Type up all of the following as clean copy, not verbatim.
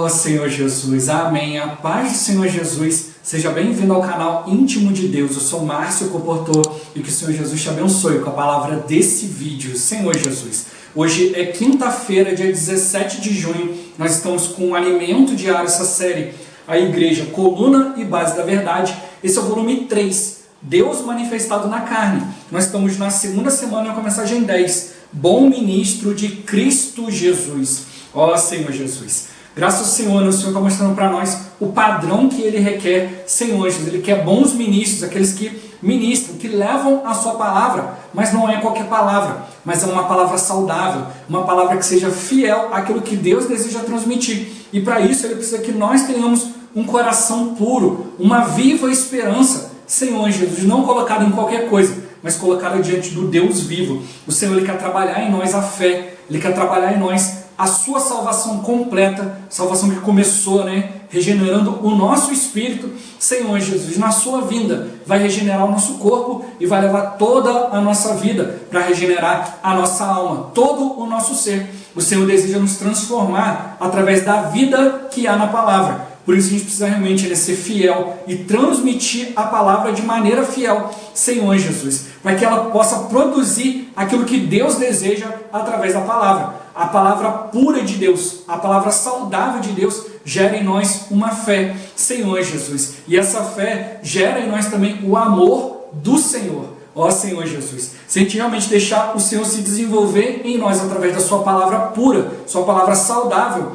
Oh Senhor Jesus, amém. A paz do Senhor Jesus, seja bem-vindo ao canal Íntimo de Deus. Eu sou Márcio Comportor e que o Senhor Jesus te abençoe com a palavra desse vídeo. Senhor Jesus, hoje é quinta-feira, dia 17 de junho, nós estamos com o Alimento Diário, essa série, a Igreja, Coluna e Base da Verdade. Esse é o volume 3, Deus manifestado na carne. Nós estamos na segunda semana com a mensagem 10, Bom Ministro de Cristo Jesus. Ó Senhor Jesus, graças ao Senhor, o Senhor está mostrando para nós o padrão que Ele requer. Senhor Jesus, Ele quer bons ministros, aqueles que ministram, que levam a sua palavra, mas não é qualquer palavra, mas é uma palavra saudável, uma palavra que seja fiel àquilo que Deus deseja transmitir. E para isso Ele precisa que nós tenhamos um coração puro, uma viva esperança, Senhor Jesus, não colocado em qualquer coisa, mas colocado diante do Deus vivo. O Senhor, Ele quer trabalhar em nós a fé, Ele quer trabalhar em nós a sua salvação completa, salvação que começou, regenerando o nosso espírito. Senhor Jesus, na sua vinda, vai regenerar o nosso corpo e vai levar toda a nossa vida para regenerar a nossa alma, todo o nosso ser. O Senhor deseja nos transformar através da vida que há na palavra. Por isso a gente precisa realmente ser fiel e transmitir a palavra de maneira fiel, Senhor Jesus, para que ela possa produzir aquilo que Deus deseja através da palavra. A palavra pura de Deus, a palavra saudável de Deus gera em nós uma fé, Senhor Jesus. E essa fé gera em nós também o amor do Senhor. Ó Senhor Jesus, se a gente realmente deixar o Senhor se desenvolver em nós através da sua palavra pura, sua palavra saudável,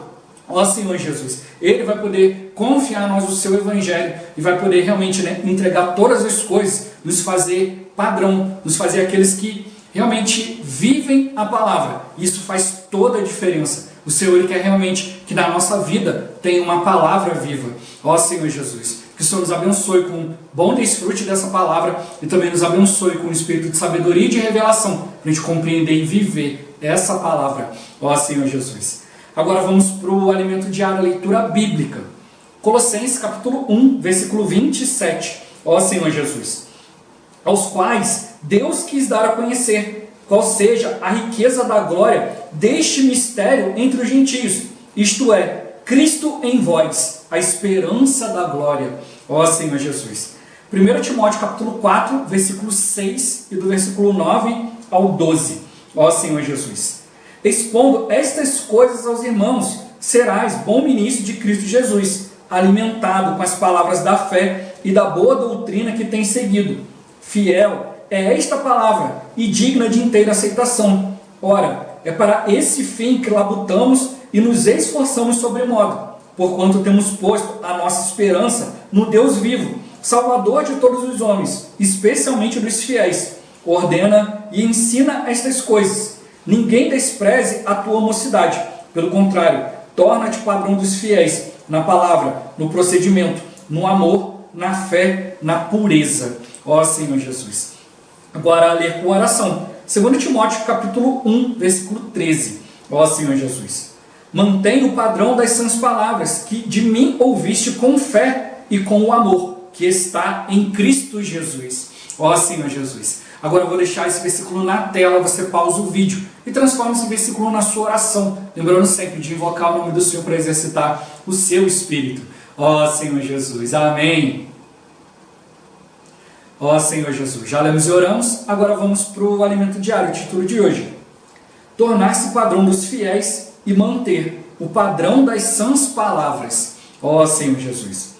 ó Senhor Jesus, Ele vai poder confiar a nós o seu evangelho e vai poder realmente entregar todas as coisas, nos fazer padrão, nos fazer aqueles que realmente vivem a palavra. Isso faz toda a diferença. O Senhor, Ele quer realmente que na nossa vida tenha uma palavra viva. Ó Senhor Jesus, que o Senhor nos abençoe com bom desfrute dessa palavra e também nos abençoe com o espírito de sabedoria e de revelação para a gente compreender e viver essa palavra. Ó Senhor Jesus. Agora vamos para o alimento diário, a leitura bíblica. Colossenses capítulo 1, versículo 27. Ó Senhor Jesus. Aos quais Deus quis dar a conhecer, qual seja a riqueza da glória deste mistério entre os gentios, isto é, Cristo em vós, a esperança da glória. Ó Senhor Jesus. 1 Timóteo capítulo 4, versículo 6 e do versículo 9 ao 12. Ó Senhor Jesus. Expondo estas coisas aos irmãos, serás bom ministro de Cristo Jesus, alimentado com as palavras da fé e da boa doutrina que tens seguido. Fiel é esta palavra e digna de inteira aceitação. Ora, é para esse fim que labutamos e nos esforçamos sobremodo, porquanto temos posto a nossa esperança no Deus vivo, Salvador de todos os homens, especialmente dos fiéis. Ordena e ensina estas coisas. Ninguém despreze a tua mocidade. Pelo contrário, torna-te padrão dos fiéis, na palavra, no procedimento, no amor, na fé, na pureza. Ó Senhor Jesus. Agora, ler com oração. 2 Timóteo capítulo 1, versículo 13. Ó Senhor Jesus. Mantém o padrão das sãs palavras que de mim ouviste com fé e com o amor que está em Cristo Jesus. Ó Senhor Jesus. Agora eu vou deixar esse versículo na tela, você pausa o vídeo e transforma esse versículo na sua oração. Lembrando sempre de invocar o nome do Senhor para exercitar o seu espírito. Ó Senhor Jesus. Amém. Ó Senhor Jesus, já lemos e oramos, agora vamos para o alimento diário, o título de hoje. Tornar-se padrão dos fiéis e manter o padrão das sãs palavras. Ó Senhor Jesus.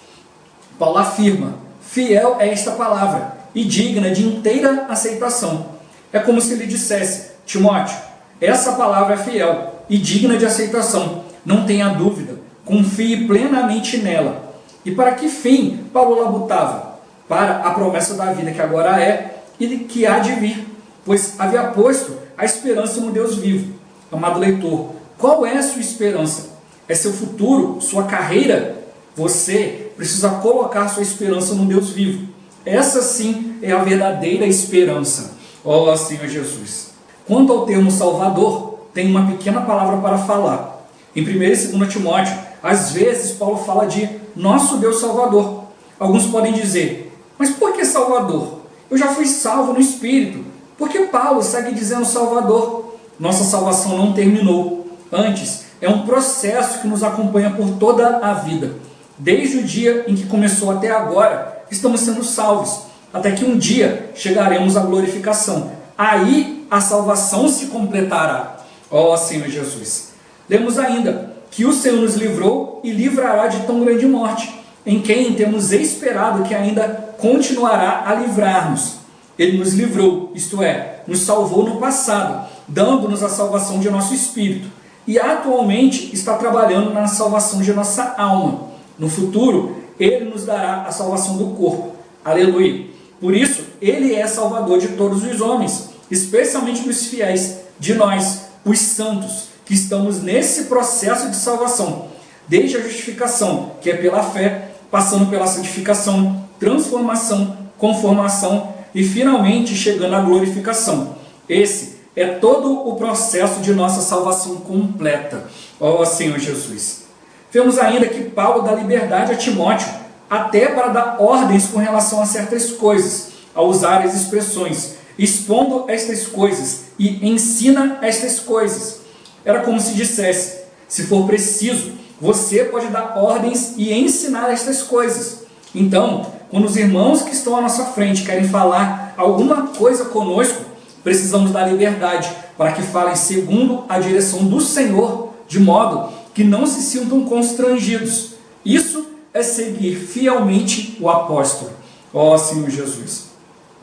Paulo afirma, fiel é esta palavra e digna de inteira aceitação. É como se ele dissesse, Timóteo, essa palavra é fiel e digna de aceitação. Não tenha dúvida, confie plenamente nela. E para que fim Paulo labutava? Para a promessa da vida que agora é e que há de vir, pois havia posto a esperança no Deus vivo. Amado leitor, qual é a sua esperança? É seu futuro, sua carreira? Você precisa colocar sua esperança no Deus vivo. Essa sim é a verdadeira esperança. Ó Senhor Jesus. Quanto ao termo Salvador, tem uma pequena palavra para falar. Em 1 e 2 Timóteo, às vezes Paulo fala de nosso Deus Salvador. Alguns podem dizer, mas por que Salvador? Eu já fui salvo no Espírito. Por que Paulo segue dizendo Salvador? Nossa salvação não terminou. Antes, é um processo que nos acompanha por toda a vida. Desde o dia em que começou até agora, estamos sendo salvos, até que um dia chegaremos à glorificação. Aí a salvação se completará. Ó Senhor Jesus! Lemos ainda que o Senhor nos livrou e livrará de tão grande morte, em quem temos esperado que ainda continuará a livrar-nos. Ele nos livrou, isto é, nos salvou no passado, dando-nos a salvação de nosso espírito, e atualmente está trabalhando na salvação de nossa alma. No futuro, Ele nos dará a salvação do corpo. Aleluia! Por isso, Ele é Salvador de todos os homens, especialmente dos fiéis, de nós, os santos, que estamos nesse processo de salvação, desde a justificação, que é pela fé, passando pela santificação, transformação, conformação e finalmente chegando à glorificação. Esse é todo o processo de nossa salvação completa. Ó Senhor Jesus! Vemos ainda que Paulo dá liberdade a Timóteo, até para dar ordens com relação a certas coisas, a usar as expressões, expondo estas coisas e ensina estas coisas. Era como se dissesse: se for preciso, você pode dar ordens e ensinar estas coisas. Então, quando os irmãos que estão à nossa frente querem falar alguma coisa conosco, precisamos dar liberdade para que falem segundo a direção do Senhor, de modo que não se sintam constrangidos. Isso é seguir fielmente o apóstolo. Ó Senhor Jesus!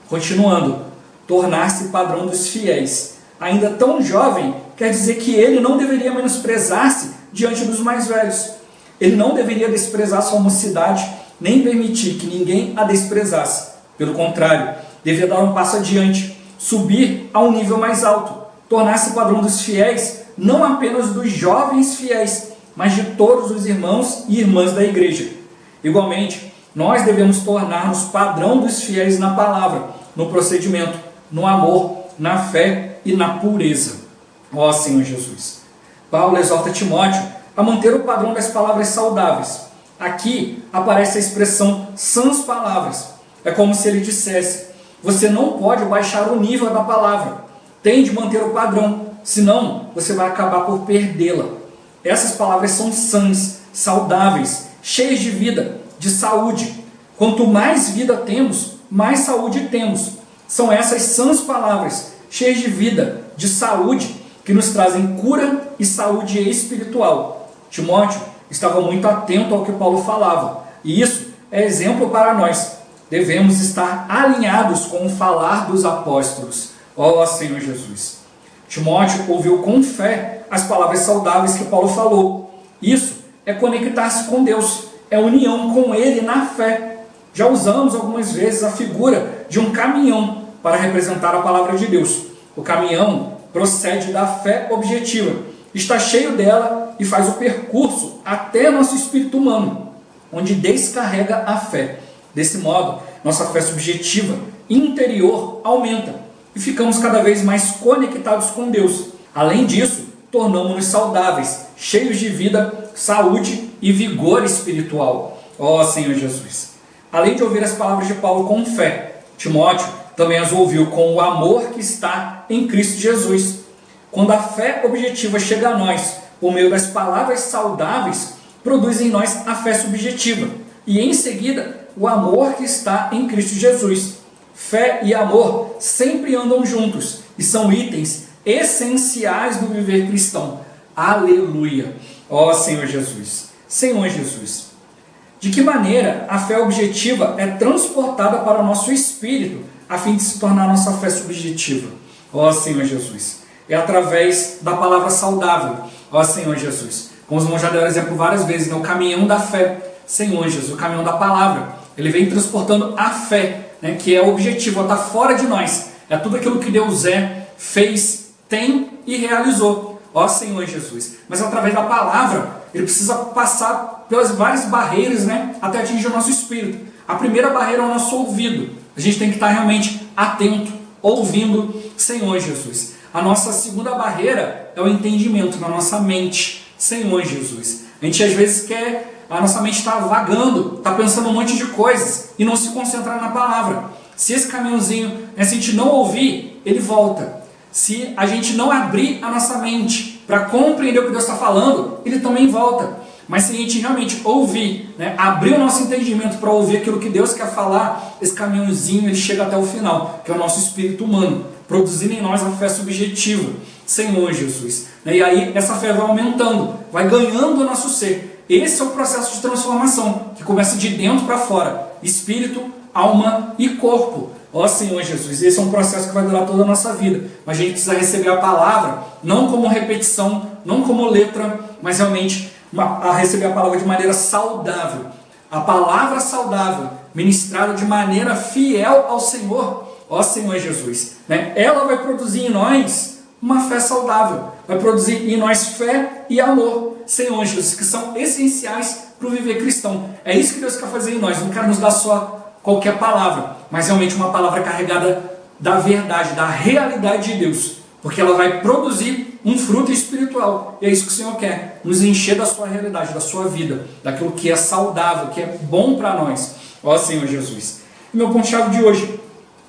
Continuando, tornar-se padrão dos fiéis. Ainda tão jovem, quer dizer que ele não deveria menosprezar-se diante dos mais velhos. Ele não deveria desprezar sua mocidade, nem permitir que ninguém a desprezasse. Pelo contrário, devia dar um passo adiante, subir a um nível mais alto, tornar-se padrão dos fiéis, não apenas dos jovens fiéis, mas de todos os irmãos e irmãs da igreja. Igualmente, nós devemos tornar-nos padrão dos fiéis na palavra, no procedimento, no amor, na fé e na pureza. Ó Senhor Jesus! Paulo exorta Timóteo a manter o padrão das palavras saudáveis. Aqui aparece a expressão sãs palavras. É como se ele dissesse: você não pode baixar o nível da palavra, tem de manter o padrão, senão você vai acabar por perdê-la. Essas palavras são sãs, saudáveis, cheias de vida, de saúde. Quanto mais vida temos, mais saúde temos. São essas sãs palavras, cheias de vida, de saúde, que nos trazem cura e saúde espiritual. Timóteo estava muito atento ao que Paulo falava, e isso é exemplo para nós. Devemos estar alinhados com o falar dos apóstolos. Ó Senhor Jesus! Timóteo ouviu com fé as palavras saudáveis que Paulo falou. Isso é conectar-se com Deus, é união com Ele na fé. Já usamos algumas vezes a figura de um caminhão para representar a palavra de Deus. O caminhão procede da fé objetiva, está cheio dela e faz o percurso até nosso espírito humano, onde descarrega a fé. Desse modo, nossa fé subjetiva, interior, aumenta e ficamos cada vez mais conectados com Deus. Além disso, tornamos-nos saudáveis, cheios de vida, saúde e vigor espiritual. Ó Senhor Jesus! Além de ouvir as palavras de Paulo com fé, Timóteo também as ouviu com o amor que está em Cristo Jesus. Quando a fé objetiva chega a nós, por meio das palavras saudáveis, produz em nós a fé subjetiva. E em seguida, o amor que está em Cristo Jesus. Fé e amor sempre andam juntos e são itens essenciais do viver cristão. Aleluia! Ó Senhor Jesus! Senhor Jesus! De que maneira a fé objetiva é transportada para o nosso espírito, a fim de se tornar nossa fé subjetiva? Ó Senhor Jesus! É através da palavra saudável. Ó Senhor Jesus! Como os irmãos já deram exemplo várias vezes, o caminhão da fé. Senhor Jesus, o caminhão da palavra. Ele vem transportando a fé, que é o objetivo, está fora de nós. É tudo aquilo que Deus é, fez, tem e realizou. Ó Senhor Jesus! Mas através da palavra, ele precisa passar pelas várias barreiras, até atingir o nosso espírito. A primeira barreira é o nosso ouvido. A gente tem que estar realmente atento, ouvindo Senhor Jesus. A nossa segunda barreira é o entendimento na nossa mente. Senhor Jesus. A gente às vezes a nossa mente está vagando, está pensando um monte de coisas e não se concentrar na palavra. Se esse caminhãozinho, se a gente não ouvir, ele volta. Se a gente não abrir a nossa mente para compreender o que Deus está falando, ele também volta. Mas se a gente realmente ouvir, né, abrir o nosso entendimento para ouvir aquilo que Deus quer falar, esse caminhãozinho ele chega até o final, que é o nosso espírito humano, produzindo em nós a fé subjetiva, Senhor Jesus. E aí essa fé vai aumentando, vai ganhando o nosso ser. Esse é o processo de transformação, que começa de dentro para fora, espírito, alma e corpo. Ó Senhor Jesus, esse é um processo que vai durar toda a nossa vida. Mas a gente precisa receber a palavra, não como repetição, não como letra, mas realmente a receber a palavra de maneira saudável. A palavra saudável, ministrada de maneira fiel ao Senhor, ó Senhor Jesus, né? Ela vai produzir em nós uma fé saudável, vai produzir em nós fé e amor, Senhor Jesus, que são essenciais para o viver cristão. É isso que Deus quer fazer em nós, não quer nos dar só qualquer palavra, mas realmente uma palavra carregada da verdade, da realidade de Deus, porque ela vai produzir um fruto espiritual, e é isso que o Senhor quer, nos encher da sua realidade, da sua vida, daquilo que é saudável, que é bom para nós, ó Senhor Jesus. E meu ponto-chave de hoje,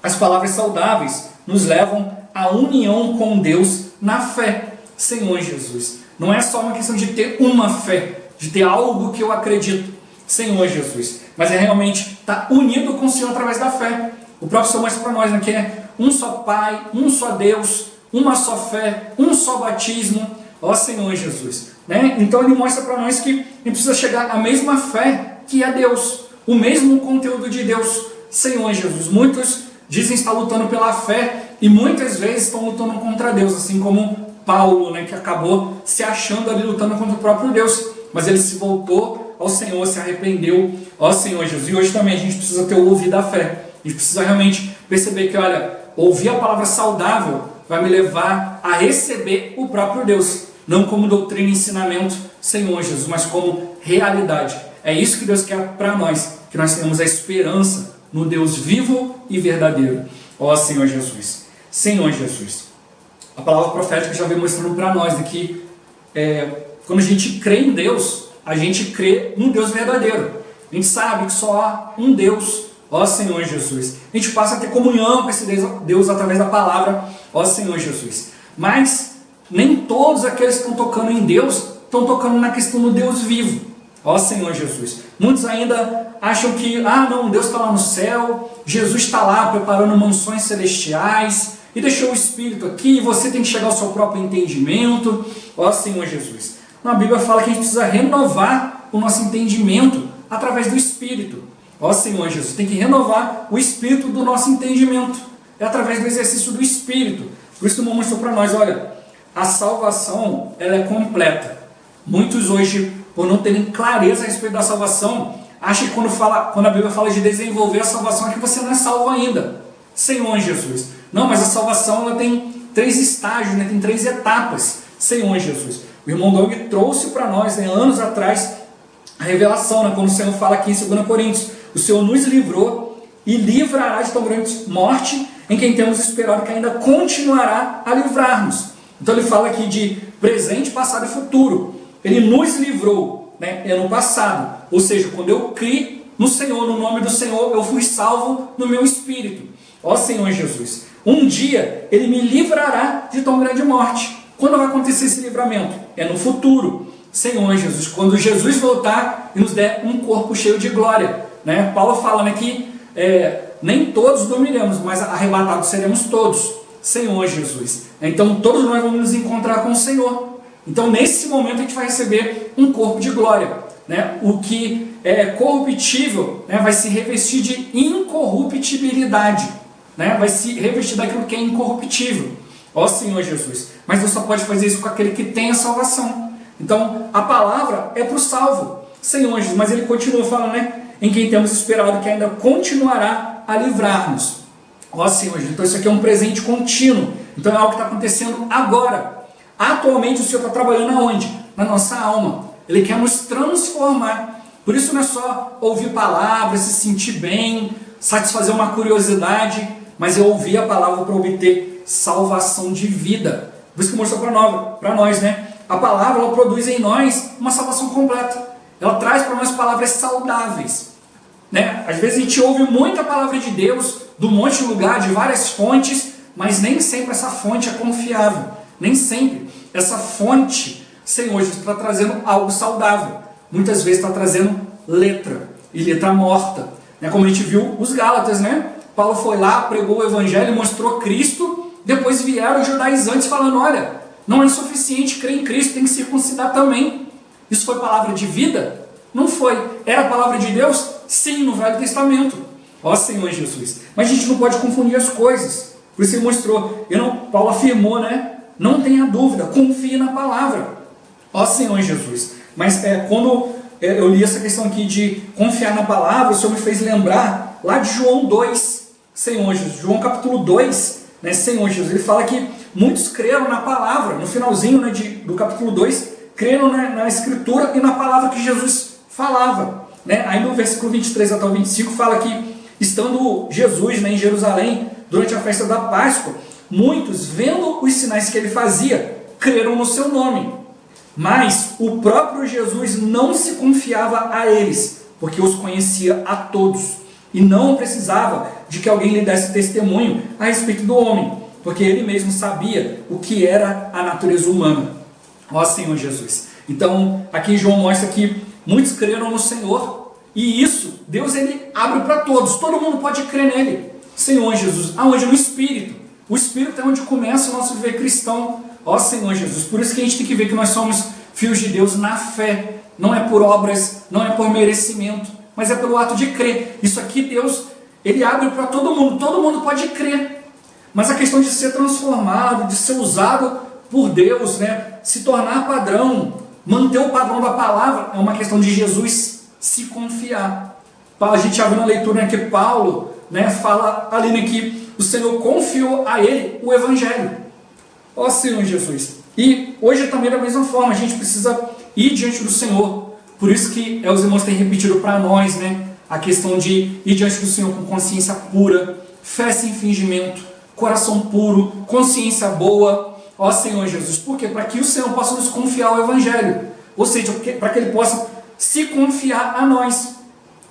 as palavras saudáveis nos levam à união com Deus na fé, Senhor Jesus. Não é só uma questão de ter uma fé, de ter algo que eu acredito, Senhor Jesus, mas é realmente estar unido com o Senhor através da fé. O próprio Senhor mostra para nós, né, que é um só Pai, um só Deus, uma só fé, um só batismo, ó Senhor Jesus, né? Então ele mostra para nós que a gente precisa chegar à mesma fé que é Deus, o mesmo conteúdo de Deus, Senhor Jesus. Muitos dizem estar lutando pela fé e muitas vezes estão lutando contra Deus, assim como Paulo, né, que acabou se achando ali lutando contra o próprio Deus, mas ele se voltou ao Senhor, se arrependeu, ó Senhor Jesus. E hoje também a gente precisa ter o ouvido da fé, a gente precisa realmente perceber que, olha, ouvir a palavra saudável vai me levar a receber o próprio Deus, não como doutrina e ensinamento, Senhor Jesus, mas como realidade. É isso que Deus quer para nós, que nós tenhamos a esperança no Deus vivo e verdadeiro, ó Senhor Jesus. Senhor Jesus, a palavra profética já vem mostrando para nós que quando a gente crê em Deus, a gente crê num Deus verdadeiro. A gente sabe que só há um Deus, ó Senhor Jesus. A gente passa a ter comunhão com esse Deus através da palavra, ó Senhor Jesus. Mas nem todos aqueles que estão tocando em Deus estão tocando na questão do Deus vivo, ó Senhor Jesus. Muitos ainda acham que, não, Deus está lá no céu, Jesus está lá preparando mansões celestiais e deixou o Espírito aqui, e você tem que chegar ao seu próprio entendimento, ó Senhor Jesus. A Bíblia fala que a gente precisa renovar o nosso entendimento através do Espírito. Ó Senhor Jesus, tem que renovar o Espírito do nosso entendimento. É através do exercício do Espírito. Por isso que o irmão mostrou para nós, olha, a salvação ela é completa. Muitos hoje, por não terem clareza a respeito da salvação, acham que quando a Bíblia fala de desenvolver a salvação, é que você não é salvo ainda. Senhor Jesus. Não, mas a salvação ela tem 3 estágios, né? Tem 3 etapas. Senhor Jesus. O irmão Doug trouxe para nós, né, anos atrás, a revelação, né, quando o Senhor fala aqui em 2 Coríntios, o Senhor nos livrou e livrará de tão grande morte, em quem temos esperado que ainda continuará a livrar-nos. Então ele fala aqui de presente, passado e futuro. Ele nos livrou, né, no passado, ou seja, quando eu criei no Senhor, no nome do Senhor, eu fui salvo no meu espírito. Ó Senhor Jesus, um dia ele me livrará de tão grande morte. Quando vai acontecer esse livramento? É no futuro, Senhor Jesus, quando Jesus voltar e nos der um corpo cheio de glória, né? Paulo fala, né, que nem todos dormiremos, mas arrebatados seremos todos, Senhor Jesus. Então todos nós vamos nos encontrar com o Senhor. Então nesse momento a gente vai receber um corpo de glória, né? O que é corruptível, né, vai se revestir de incorruptibilidade, né? Vai se revestir daquilo que é incorruptível, ó Senhor Jesus. Mas Deus só pode fazer isso com aquele que tem a salvação. Então a palavra é para o salvo, Senhor Jesus. Mas ele continua falando, né, em quem temos esperado que ainda continuará a livrar-nos, ó Senhor Jesus. Então isso aqui é um presente contínuo. Então é algo que está acontecendo agora. Atualmente o Senhor está trabalhando aonde? Na nossa alma. Ele quer nos transformar. Por isso não é só ouvir palavras, se sentir bem, satisfazer uma curiosidade, mas é ouvir a palavra para obter salvação de vida. Por isso que mostrou para nós, né? A palavra ela produz em nós uma salvação completa. Ela traz para nós palavras saudáveis, né? Às vezes a gente ouve muita palavra de Deus, de um monte de lugar, de várias fontes, mas nem sempre essa fonte é confiável. Nem sempre essa fonte, Senhor Jesus, está trazendo algo saudável. Muitas vezes está trazendo letra, e letra morta. Como a gente viu os Gálatas, né? Paulo foi lá, pregou o evangelho, mostrou Cristo, depois vieram os judaizantes falando, olha, não é suficiente crer em Cristo, tem que circuncidar também. Isso foi palavra de vida? Não foi. Era palavra de Deus? Sim, no Velho Testamento. Ó Senhor Jesus. Mas a gente não pode confundir as coisas. Por isso ele mostrou, Paulo afirmou, né? Não tenha dúvida, confie na palavra. Ó Senhor Jesus. Mas quando eu li essa questão aqui de confiar na palavra, o Senhor me fez lembrar lá de João 2, Senhor Jesus. João capítulo 2, né, Senhor Jesus. Ele fala que muitos creram na palavra, no finalzinho, né, do capítulo 2, creram na escritura e na palavra que Jesus falava. Né? Aí no versículo 23 até o 25 fala que, estando Jesus, né, em Jerusalém, durante a festa da Páscoa, muitos, vendo os sinais que ele fazia, creram no seu nome. Mas o próprio Jesus não se confiava a eles, porque os conhecia a todos, e não precisava de que alguém lhe desse testemunho a respeito do homem, porque ele mesmo sabia o que era a natureza humana. Ó Senhor Jesus. Então, aqui João mostra que muitos creram no Senhor, e isso, Deus ele abre para todos, todo mundo pode crer nele. Senhor Jesus, aonde? No Espírito. O Espírito é onde começa o nosso viver cristão. Ó Senhor Jesus, por isso que a gente tem que ver que nós somos filhos de Deus na fé. Não é por obras, não é por merecimento, mas é pelo ato de crer. Isso aqui Deus, ele abre para todo mundo pode crer. Mas a questão de ser transformado, de ser usado por Deus, né, se tornar padrão, manter o padrão da palavra, é uma questão de Jesus se confiar. A gente já viu na leitura, né, que Paulo, né, fala ali, né, que o Senhor confiou a ele o Evangelho. Ó Senhor Jesus. E hoje também da mesma forma, a gente precisa ir diante do Senhor. Por isso que os irmãos têm repetido para nós, né, a questão de ir diante do Senhor com consciência pura, fé sem fingimento, coração puro, consciência boa. Ó Senhor Jesus. Por quê? Para que o Senhor possa nos confiar o Evangelho. Ou seja, para que Ele possa se confiar a nós.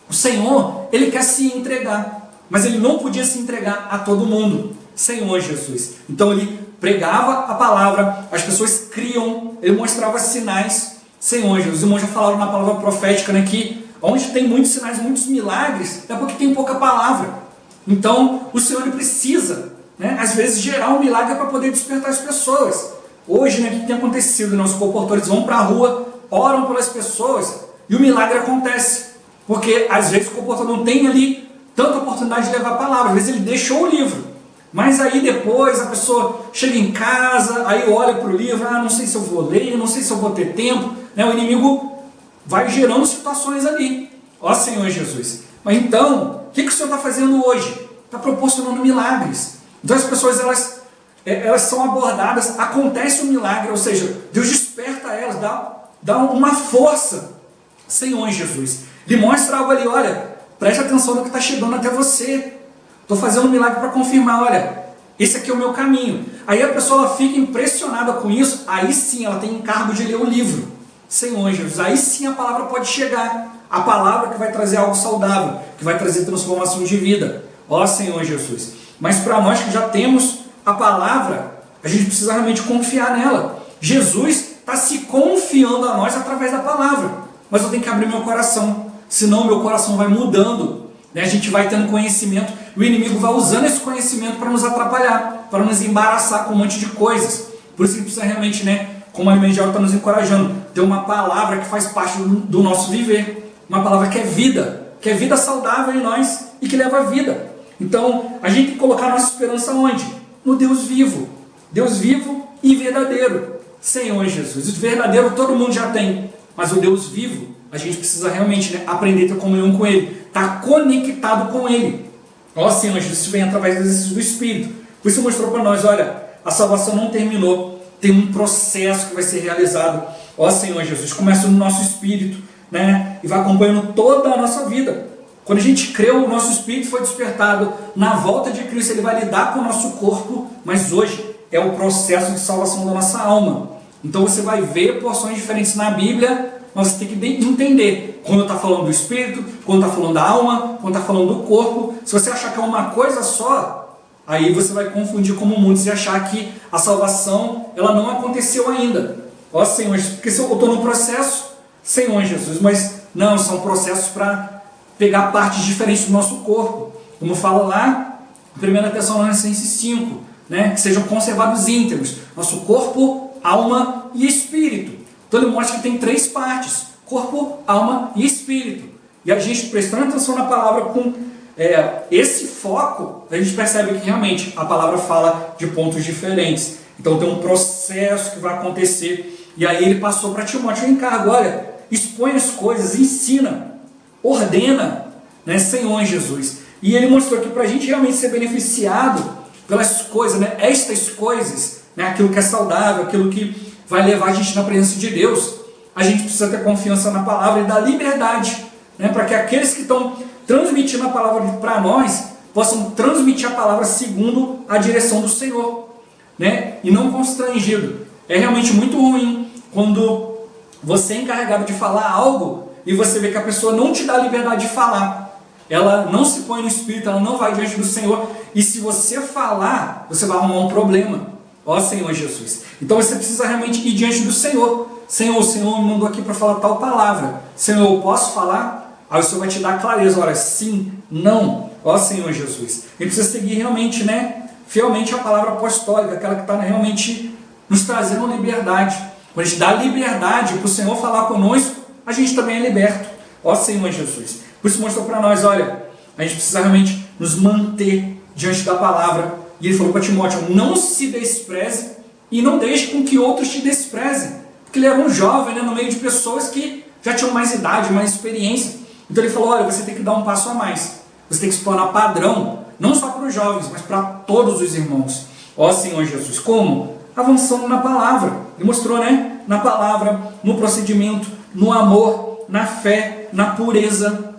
O Senhor, Ele quer se entregar, mas Ele não podia se entregar a todo mundo. Senhor Jesus. Então Ele pregava a palavra, as pessoas criam, Ele mostrava sinais. Senhor Jesus. Os irmãos já falaram na palavra profética, né, que onde tem muitos sinais, muitos milagres, é porque tem pouca palavra. Então o Senhor ele precisa, né, às vezes gerar um milagre para poder despertar as pessoas. Hoje, né, o que tem acontecido? Os comportores vão para a rua, oram pelas pessoas e o milagre acontece. Porque às vezes o comportador não tem ali tanta oportunidade de levar a palavra, às vezes ele deixou o livro. Mas aí depois a pessoa chega em casa, aí olha para o livro, não sei se eu vou ler, não sei se eu vou ter tempo. Né? O inimigo vai gerando situações ali. Ó Senhor Jesus. Mas então, o que o Senhor está fazendo hoje? Está proporcionando milagres. Então as pessoas elas são abordadas, acontece um milagre, ou seja, Deus desperta elas, dá uma força. Senhor Jesus. Ele mostra algo ali, olha, preste atenção no que está chegando até você. Estou fazendo um milagre para confirmar, olha, esse aqui é o meu caminho. Aí a pessoa ela fica impressionada com isso, aí sim ela tem encargo de ler o livro. Senhor Jesus, aí sim a palavra pode chegar. A palavra que vai trazer algo saudável, que vai trazer transformação de vida. Ó Senhor Jesus. Mas para nós que já temos a palavra, a gente precisa realmente confiar nela. Jesus está se confiando a nós através da palavra. Mas eu tenho que abrir meu coração, senão meu coração vai mudando. Né? A gente vai tendo conhecimento, e o inimigo vai usando esse conhecimento para nos atrapalhar, para nos embaraçar com um monte de coisas. Por isso que precisa realmente, né, como a Alimento está nos encorajando, ter uma palavra que faz parte do nosso viver. Uma palavra que é vida saudável em nós e que leva a vida. Então, a gente tem que colocar a nossa esperança onde? No Deus vivo e verdadeiro. Senhor Jesus. O verdadeiro todo mundo já tem, mas o Deus vivo, a gente precisa realmente, né, aprender a ter comunhão com Ele, estar conectado com Ele. Ó Senhor Jesus, isso vem através do exercício do Espírito. Por isso mostrou para nós, olha, a salvação não terminou, tem um processo que vai ser realizado. Ó Senhor Jesus, começa no nosso espírito, né, e vai acompanhando toda a nossa vida. Quando a gente creu, o nosso espírito foi despertado. Na volta de Cristo Ele vai lidar com o nosso corpo, mas hoje é o processo de salvação da nossa alma. Então você vai ver porções diferentes na Bíblia, mas você tem que entender quando está falando do espírito, quando está falando da alma, quando está falando do corpo. Se você achar que é uma coisa só, Aí você vai confundir como muitos e achar que a salvação ela não aconteceu ainda. Ó Senhor, porque se eu estou no processo, Senhor Jesus, mas não, são processos para pegar partes diferentes do nosso corpo. Como fala lá em 1 Tessalonicenses 5, né? Que sejam conservados íntegros, nosso corpo, alma e espírito. Então ele mostra que tem 3 partes, corpo, alma e espírito. E a gente prestando atenção na palavra com esse foco, a gente percebe que realmente a palavra fala de pontos diferentes. Então tem um processo que vai acontecer. E aí ele passou para Timóteo o encargo, olha, expõe as coisas, ensina, ordena, né, Senhor Jesus. E ele mostrou que para a gente realmente ser beneficiado pelas coisas, né, estas coisas, né, aquilo que é saudável, aquilo que vai levar a gente na presença de Deus, a gente precisa ter confiança na palavra e dar liberdade, né, para que aqueles que estão transmitindo a palavra para nós possam transmitir a palavra segundo a direção do Senhor, né, e não constrangido. É realmente muito ruim quando você é encarregado de falar algo e você vê que a pessoa não te dá liberdade de falar. Ela não se põe no espírito, ela não vai diante do Senhor. E se você falar, você vai arrumar um problema. Ó Senhor Jesus. Então você precisa realmente ir diante do Senhor. Senhor, o Senhor me mandou aqui para falar tal palavra. Senhor, eu posso falar? Aí o Senhor vai te dar clareza. Olha, sim, não. Ó Senhor Jesus. Ele precisa seguir realmente, né, fielmente a palavra apostólica, aquela que está realmente nos trazendo liberdade. Quando a gente dá liberdade para o Senhor falar conosco, a gente também é liberto. Ó Senhor Jesus. Por isso mostrou para nós, olha, a gente precisa realmente nos manter diante da palavra. E ele falou para Timóteo, não se despreze e não deixe com que outros te desprezem. Porque ele era um jovem, né, no meio de pessoas que já tinham mais idade, mais experiência. Então ele falou, olha, você tem que dar um passo a mais. Você tem que se tornar padrão, não só para os jovens, mas para todos os irmãos. Ó Senhor Jesus, como? Avançando na palavra. Ele mostrou, né? Na palavra, no procedimento, no amor, na fé, na pureza.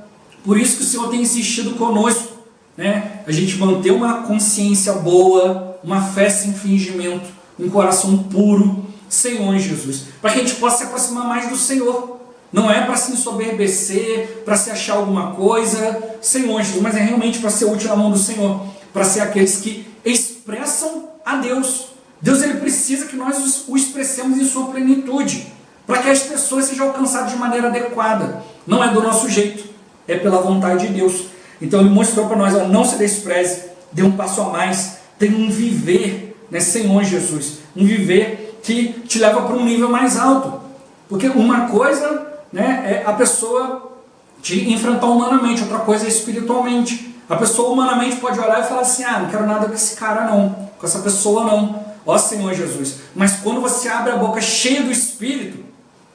Por isso que o Senhor tem insistido conosco, né? A gente manter uma consciência boa, uma fé sem fingimento, um coração puro, Senhor Jesus, para que a gente possa se aproximar mais do Senhor. Não é para se ensoberbecer, para se achar alguma coisa, Senhor Jesus, mas é realmente para ser útil na mão do Senhor, para ser aqueles que expressam a Deus. Deus, ele precisa que nós o expressemos em sua plenitude, para que as pessoas sejam alcançadas de maneira adequada. Não é do nosso jeito, é pela vontade de Deus. Então ele mostrou para nós, ó, não se despreze, dê um passo a mais, tem um viver, né, Senhor Jesus, um viver que te leva para um nível mais alto. Porque uma coisa, né, é a pessoa te enfrentar humanamente, outra coisa é espiritualmente. A pessoa humanamente pode olhar e falar assim, não quero nada com esse cara não, com essa pessoa não. Ó Senhor Jesus, mas quando você abre a boca cheia do Espírito,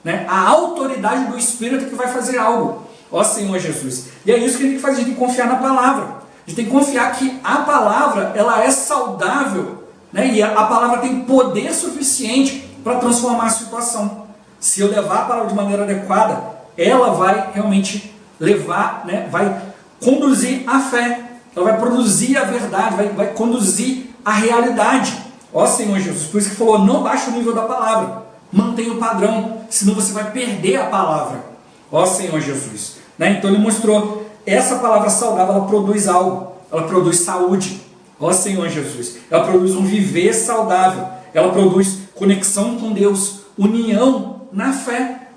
né, a autoridade do Espírito que vai fazer algo. Ó Senhor Jesus. E é isso que a gente tem que fazer, a gente tem que confiar na palavra. A gente tem que confiar que a palavra, ela é saudável, né, e a palavra tem poder suficiente para transformar a situação. Se eu levar a palavra de maneira adequada, ela vai realmente levar, né, vai conduzir a fé, ela vai produzir a verdade, vai conduzir a realidade. Ó Senhor Jesus, por isso que falou, não baixe o nível da palavra, mantenha o padrão, senão você vai perder a palavra. Ó Senhor Jesus, né? Então ele mostrou, essa palavra saudável, ela produz algo, ela produz saúde. Ó Senhor Jesus, ela produz um viver saudável, ela produz conexão com Deus, união na fé,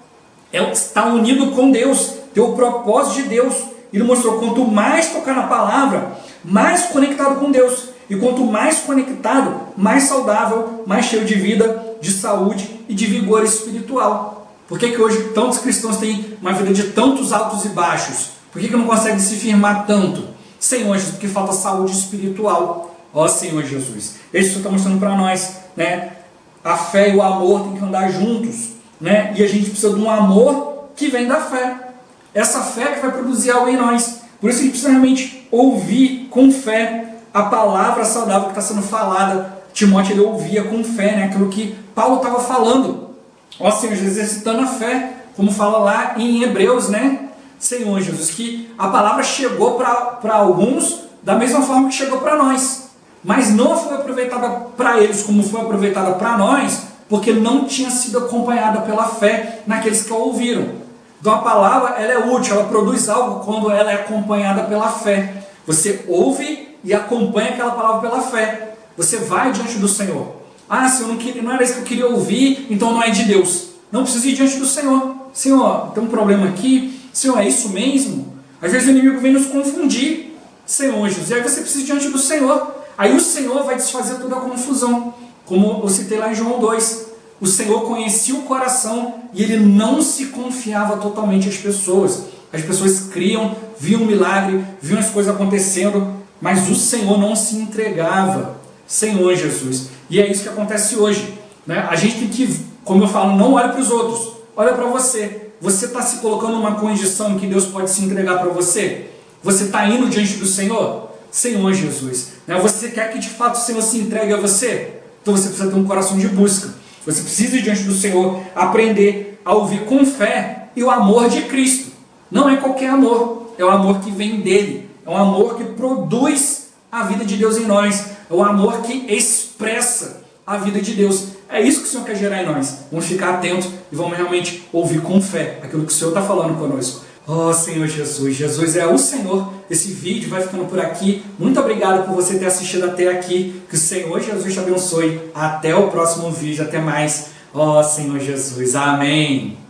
ela está unido com Deus, tem o propósito de Deus. Ele mostrou, quanto mais tocar na palavra, mais conectado com Deus. E quanto mais conectado, mais saudável, mais cheio de vida, de saúde e de vigor espiritual. Por que hoje tantos cristãos têm uma vida de tantos altos e baixos? Por que não conseguem se firmar tanto? Senhor Jesus, porque falta saúde espiritual. Ó Senhor Jesus, isso está mostrando para nós, né? A fé e o amor têm que andar juntos, né? E a gente precisa de um amor que vem da fé. Essa fé que vai produzir algo em nós. Por isso a gente precisa realmente ouvir com fé a palavra saudável que está sendo falada. Timóteo, ele ouvia com fé, né? Aquilo que Paulo estava falando. Ó Senhor Jesus, exercitando a fé, como fala lá em Hebreus, né? Senhor Jesus, que a palavra chegou para alguns da mesma forma que chegou para nós, mas não foi aproveitada para eles como foi aproveitada para nós, porque não tinha sido acompanhada pela fé naqueles que a ouviram. Então a palavra, ela é útil, ela produz algo quando ela é acompanhada pela fé. Você ouve e acompanha aquela palavra pela fé. Você vai diante do Senhor. Ah, Senhor, não era isso que eu queria ouvir, então não é de Deus. Não precisa ir diante do Senhor. Senhor, tem um problema aqui. Senhor, é isso mesmo? Às vezes o inimigo vem nos confundir. Senhor Jesus, e aí você precisa ir diante do Senhor. Aí o Senhor vai desfazer toda a confusão. Como eu citei lá em João 2. O Senhor conhecia o coração e Ele não se confiava totalmente às pessoas. As pessoas criam, viam o milagre, viam as coisas acontecendo, mas o Senhor não se entregava. Senhor Jesus. E é isso que acontece hoje, né? A gente tem que, como eu falo, não olhe para os outros, olha para você. Você está se colocando numa condição em que Deus pode se entregar para você? Você está indo diante do Senhor? Senhor Jesus, né? Você quer que de fato o Senhor se entregue a você? Então você precisa ter um coração de busca. Você precisa ir diante do Senhor, aprender a ouvir com fé e o amor de Cristo. Não é qualquer amor, é o amor que vem dele. É um amor que produz a vida de Deus em nós. É o amor que expressa a vida de Deus. É isso que o Senhor quer gerar em nós. Vamos ficar atentos e vamos realmente ouvir com fé aquilo que o Senhor está falando conosco. Oh, Senhor Jesus. Jesus é o Senhor. Esse vídeo vai ficando por aqui. Muito obrigado por você ter assistido até aqui. Que o Senhor Jesus te abençoe. Até o próximo vídeo. Até mais. Oh, Senhor Jesus. Amém.